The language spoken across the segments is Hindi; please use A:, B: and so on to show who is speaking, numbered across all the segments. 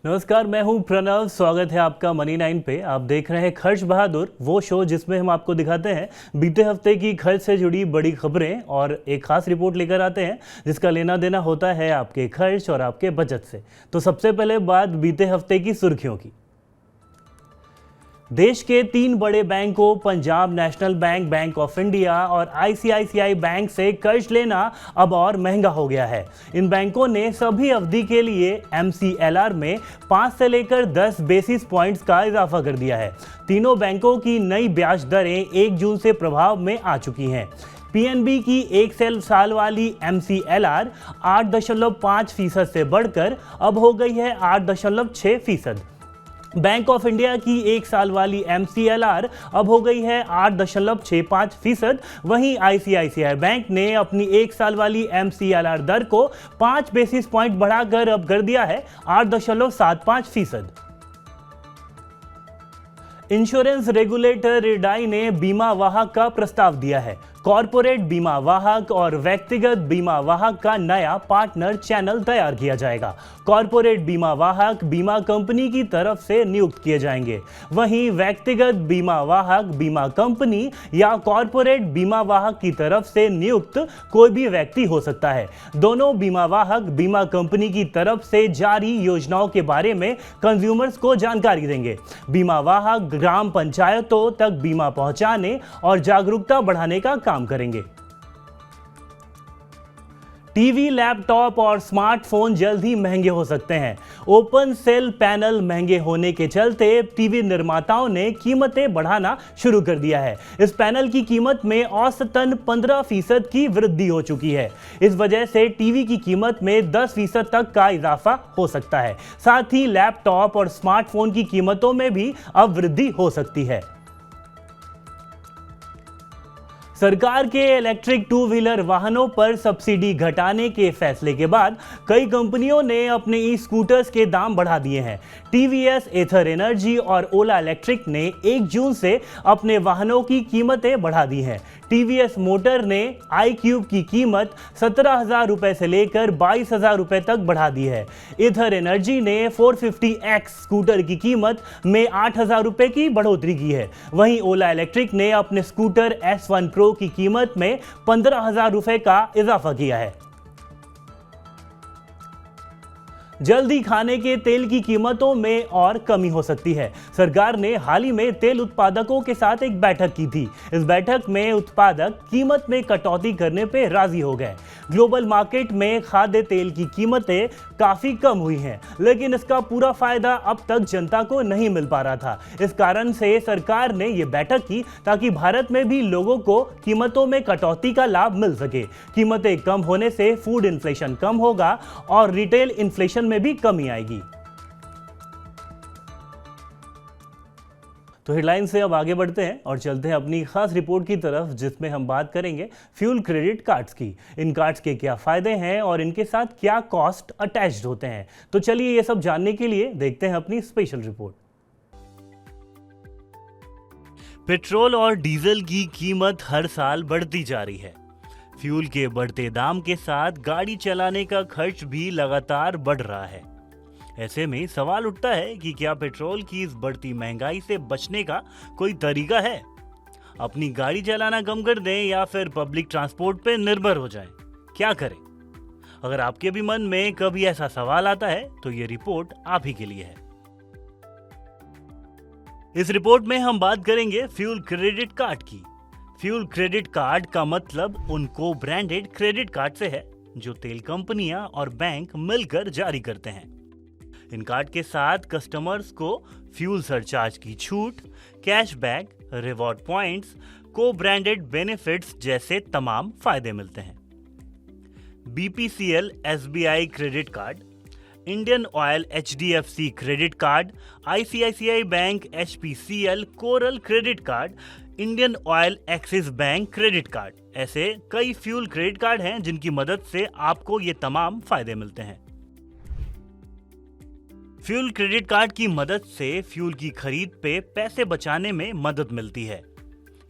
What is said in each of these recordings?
A: नमस्कार, मैं हूं प्रणव। स्वागत है आपका मनी 9 पे। आप देख रहे हैं खर्च बहादुर, वो शो जिसमें हम आपको दिखाते हैं बीते हफ्ते की खर्च से जुड़ी बड़ी खबरें और एक खास रिपोर्ट लेकर आते हैं जिसका लेना देना होता है आपके खर्च और आपके बचत से। तो सबसे पहले बात बीते हफ्ते की सुर्खियों की। देश के 3 बड़े बैंकों Punjab national bank, bank of India और आईसीआईसीआई बैंक से कर्ज लेना अब और महंगा हो गया है। इन बैंकों ने सभी अवधि के लिए एमसीएलआर में 5 से लेकर 10 बेसिस पॉइंट्स का इजाफा कर दिया है। तीनों बैंकों की नई ब्याज दरें 1 जून से प्रभाव में आ चुकी हैं। पीएनबी की 1 साल वाली एमसीएलआर 8.5% से बढ़कर अब हो गई है 8.6%। बैंक ऑफ इंडिया की 1 साल वाली एमसीएलआर अब हो गई है 8.65%। वहीं आईसीआईसीआई बैंक ने अपनी 1 साल वाली एमसीएलआर दर को 5 बेसिस पॉइंट बढ़ाकर अब कर दिया है 8.75%। इंश्योरेंस रेगुलेटर इरडाई ने बीमा वाहक का प्रस्ताव दिया है। कॉरपोरेट बीमा वाहक और व्यक्तिगत बीमा वाहक का नया पार्टनर चैनल तैयार किया जाएगा। कॉरपोरेट बीमा वाहक बीमा कंपनी की तरफ से नियुक्त किए जाएंगे, वहीं व्यक्तिगत बीमा वाहक बीमा कंपनी या कॉरपोरेट बीमा वाहक की तरफ से नियुक्त कोई भी व्यक्ति हो सकता है। दोनों बीमा वाहक बीमा कंपनी की तरफ से जारी योजनाओं के बारे में कंज्यूमर्स को जानकारी देंगे। बीमा वाहक ग्राम पंचायतों तक बीमा पहुंचाने और जागरूकता बढ़ाने का काम करेंगे। टीवी, लैपटॉप और स्मार्टफोन जल्द ही महंगे हो सकते हैं। ओपन सेल पैनल महंगे होने के चलते टीवी निर्माताओं ने कीमतें बढ़ाना शुरू कर दिया है। इस पैनल की कीमत में औसतन 15% की वृद्धि हो चुकी है। इस वजह से टीवी की कीमत में 10% तक का इजाफा हो सकता है। साथ ही लैपटॉप और स्मार्टफोन की कीमतों में भी अब वृद्धि हो सकती है। सरकार के इलेक्ट्रिक 2 व्हीलर वाहनों पर सब्सिडी घटाने के फैसले के बाद कई कंपनियों ने अपने ई स्कूटर्स के दाम बढ़ा दिए हैं। टीवीएस, एथर एनर्जी और ओला इलेक्ट्रिक ने 1 जून से अपने वाहनों की कीमतें बढ़ा दी हैं। टीवीएस मोटर ने आई क्यूब की कीमत 17,000 रुपए से लेकर 22,000 रुपए तक बढ़ा दी है। एथर एनर्जी ने 450X स्कूटर की कीमत में 8,000 रुपए की बढ़ोतरी की है। वहीं ओला इलेक्ट्रिक ने अपने स्कूटर S1 Pro की कीमत में 15,000 रुपए का इजाफा किया है। जल्दी खाने के तेल की कीमतों में और कमी हो सकती है। सरकार ने हाल ही में तेल उत्पादकों के साथ एक बैठक की थी। इस बैठक में उत्पादक कीमत में कटौती करने पे राजी हो गए। ग्लोबल मार्केट में खाद्य तेल की कीमतें काफी कम हुई हैं, लेकिन इसका पूरा फायदा अब तक जनता को नहीं मिल पा रहा था। इस कारण से सरकार ने यह बैठक की ताकि भारत में भी लोगों को कीमतों में कटौती का लाभ मिल सके। कीमतें कम होने से फूड इन्फ्लेशन कम होगा और रिटेल इन्फ्लेशन में भी कमी आएगी। तो हेडलाइन से अब आगे बढ़ते हैं और चलते हैं अपनी खास रिपोर्ट की तरफ, जिसमें हम बात करेंगे फ्यूल क्रेडिट कार्ड्स की। इन कार्ड्स के क्या फायदे हैं और इनके साथ क्या कॉस्ट अटैच्ड होते हैं। तो चलिए ये सब जानने के लिए देखते हैं अपनी स्पेशल रिपोर्ट। पेट्रोल और डीजल की कीमत हर साल बढ़ती जा रही है। फ्यूल के बढ़ते दाम के साथ गाड़ी चलाने का खर्च भी लगातार बढ़ रहा है। ऐसे में सवाल उठता है कि क्या पेट्रोल की इस बढ़ती महंगाई से बचने का कोई तरीका है? अपनी गाड़ी चलाना कम कर दें या फिर पब्लिक ट्रांसपोर्ट पर निर्भर हो जाएं? क्या करें? अगर आपके भी मन में कभी ऐसा सवाल आता है तो ये रिपोर्ट आप ही के लिए है। इस रिपोर्ट में हम बात करेंगे फ्यूल क्रेडिट कार्ड की। फ्यूल क्रेडिट कार्ड का मतलब उन को ब्रांडेड क्रेडिट कार्ड से है जो तेल कंपनियां और बैंक मिलकर जारी करते हैं। इन कार्ड के साथ कस्टमर्स को फ्यूल सरचार्ज की छूट, कैशबैक, रिवॉर्ड पॉइंट्स, को ब्रांडेड बेनिफिट्स जैसे तमाम फायदे मिलते हैं। BPCL SBI credit card, Indian oil HDFC credit card, ICICI bank HPCL coral credit card, Indian oil axis bank credit card, ऐसे कई फ्यूल क्रेडिट कार्ड हैं जिनकी मदद से आपको ये तमाम फायदे मिलते हैं। फ्यूल क्रेडिट कार्ड की मदद से फ्यूल की खरीद पे पैसे बचाने में मदद मिलती है।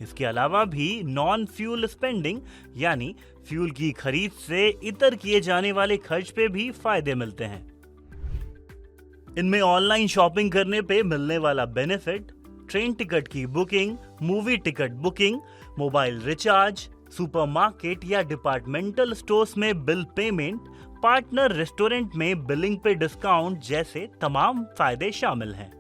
A: इसके अलावा भी नॉन फ्यूल स्पेंडिंग यानी फ्यूल की खरीद से इतर किए जाने वाले खर्च पे भी फायदे मिलते हैं। इनमें ऑनलाइन शॉपिंग करने पे मिलने वाला बेनिफिट, ट्रेन टिकट की booking, movie ticket booking, mobile recharge, supermarket या डिपार्टमेंटल स्टोर्स में बिल पेमेंट, पार्टनर रेस्टोरेंट में बिलिंग पे डिस्काउंट जैसे तमाम फायदे शामिल हैं।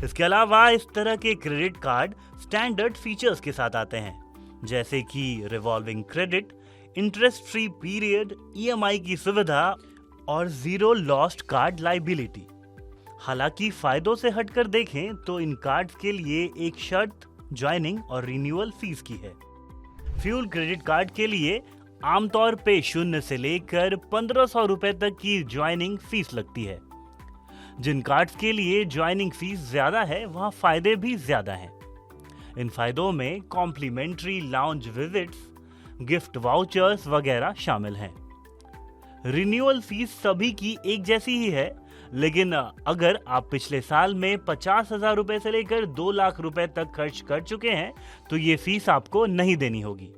A: इसके अलावा इस तरह के क्रेडिट कार्ड स्टैंडर्ड फीचर्स के साथ आते हैं, जैसे कि revolving credit, interest free period, EMI की सुविधा और जीरो लॉस्ट कार्ड लाइबिलिटी। हालांकि फायदों से हटकर देखें तो इन कार्ड्स के लिए एक शर्त ज्वाइनिंग और रिन्यूअल फीस की है। फ्यूल क्रेडिट कार्ड के लिए आमतौर पे 0 से लेकर 1500 रुपए तक की ज्वाइनिंग फीस लगती है। जिन कार्ड्स के लिए ज्वाइनिंग फीस ज्यादा है वहां फायदे भी ज्यादा हैं। इन फायदों में complimentary lounge visits, gift vouchers वगैरह शामिल हैं। रिन्यूअल फीस सभी की एक जैसी ही है, लेकिन अगर आप पिछले साल में 50,000 रुपए से लेकर 2 लाख रुपए तक खर्च कर चुके हैं तो ये फीस आपको नहीं देनी होगी।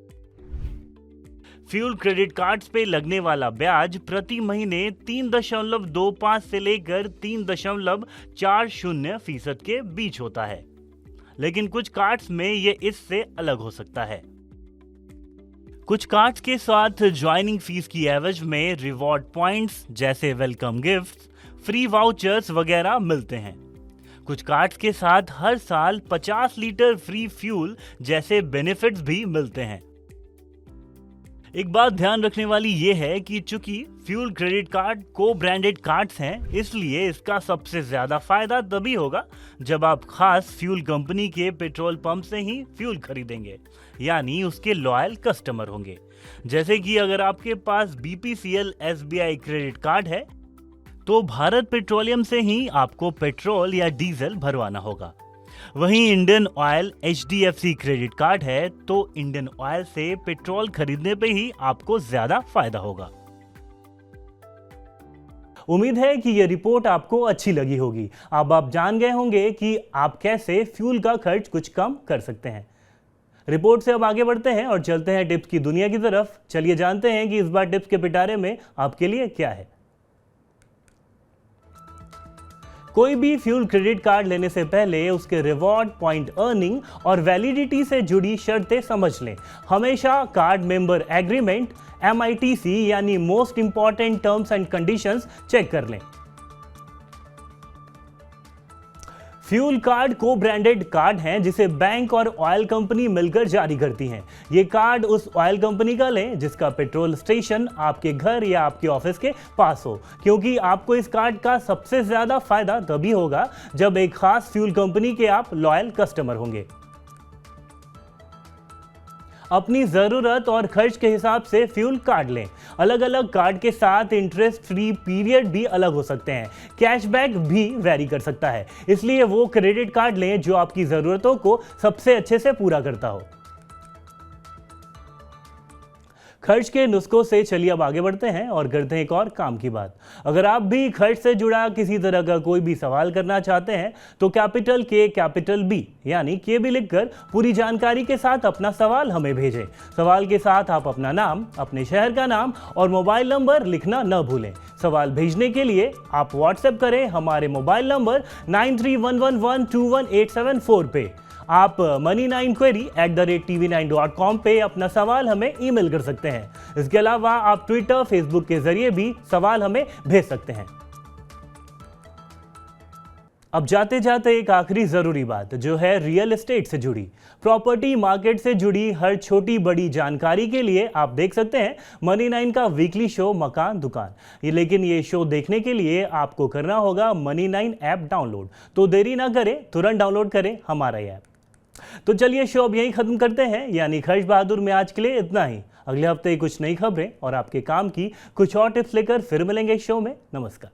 A: फ्यूल क्रेडिट कार्ड्स पे लगने वाला ब्याज प्रति महीने 3.25 से लेकर 3.40% के बीच होता है, लेकिन कुछ कार्ड्स में ये इससे अलग हो सकता है। कुछ कार्ड्स के साथ ज्वाइनिंग फीस की एवज में रिवॉर्ड पॉइंट्स जैसे वेलकम गिफ्ट्स, फ्री वाउचर्स वगैरह मिलते हैं। कुछ कार्ड्स के साथ हर साल 50 लीटर फ्री फ्यूल जैसे बेनिफिट्स भी मिलते हैं। एक बात ध्यान रखने वाली ये है कि चूंकि फ्यूल क्रेडिट कार्ड को ब्रांडेड कार्ड्स हैं, इसलिए इसका सबसे ज्यादा फायदा तभी होगा जब आप खास फ्यूल कंपनी के पेट्रोल पंप से ही फ्यूल खरीदेंगे, यानी उसके लॉयल कस्टमर होंगे। जैसे कि अगर आपके पास BPCL SBI क्रेडिट कार्ड है तो भारत पेट्रोलियम से ही आपको पेट्रोल या डीजल भरवाना होगा। वहीं Indian oil HDFC credit card है तो इंडियन ऑयल से पेट्रोल खरीदने पे ही आपको ज्यादा फायदा होगा। उम्मीद है कि यह रिपोर्ट आपको अच्छी लगी होगी। अब आप जान गए होंगे कि आप कैसे फ्यूल का खर्च कुछ कम कर सकते हैं। रिपोर्ट से अब आगे बढ़ते हैं और चलते हैं टिप्स की दुनिया की तरफ। चलिए जानते हैं कि इस बार टिप्स के पिटारे में आपके लिए क्या है। कोई भी फ्यूल क्रेडिट कार्ड लेने से पहले उसके रिवॉर्ड, पॉइंट अर्निंग और वैलिडिटी से जुड़ी शर्तें समझ लें। हमेशा कार्ड मेंबर एग्रीमेंट MITC यानी most important terms and conditions check कर लें। फ्यूल कार्ड को ब्रांडेड कार्ड हैं जिसे बैंक और ऑयल कंपनी मिलकर जारी करती हैं। ये कार्ड उस ऑयल कंपनी का लें जिसका पेट्रोल स्टेशन आपके घर या आपके ऑफिस के पास हो, क्योंकि आपको इस कार्ड का सबसे ज्यादा फायदा तभी होगा जब एक खास फ्यूल कंपनी के आप लॉयल कस्टमर होंगे। अपनी जरूरत और खर्च के हिसाब से फ्यूल कार्ड लें। अलग अलग कार्ड के साथ इंटरेस्ट फ्री पीरियड भी अलग हो सकते हैं। कैशबैक भी वैरी कर सकता है, इसलिए वो क्रेडिट कार्ड लें जो आपकी जरूरतों को सबसे अच्छे से पूरा करता हो। खर्च के नुस्खों से चलिए अब आगे बढ़ते हैं और करते हैं एक और काम की बात। अगर आप भी खर्च से जुड़ा किसी तरह का कोई भी सवाल करना चाहते हैं तो कैपिटल K कैपिटल B यानी KB लिखकर पूरी जानकारी के साथ अपना सवाल हमें भेजें। सवाल के साथ आप अपना नाम, अपने शहर का नाम और मोबाइल नंबर लिखना न भूलें। सवाल भेजने के लिए आप व्हाट्सएप करें हमारे मोबाइल नंबर 9311121874 पे। आप money9query@tv9.com पे अपना सवाल हमें ईमेल कर सकते हैं। इसके अलावा आप ट्विटर, फेसबुक के जरिए भी सवाल हमें भेज सकते हैं। अब जाते जाते एक आखिरी जरूरी बात जो है रियल एस्टेट से जुड़ी, प्रॉपर्टी मार्केट से जुड़ी हर छोटी बड़ी जानकारी के लिए आप देख सकते हैं मनी 9 का वीकली शो मकान दुकान। लेकिन ये शो देखने के लिए आपको करना होगा मनी 9 ऐप डाउनलोड। तो देरी ना करें, तुरंत डाउनलोड करें हमारा ऐप। तो चलिए शो अब यहीं खत्म करते हैं, यानी खर्च बहादुर में आज के लिए इतना ही। अगले हफ्ते कुछ नई खबरें और आपके काम की कुछ और टिप्स लेकर फिर मिलेंगे शो में। नमस्कार।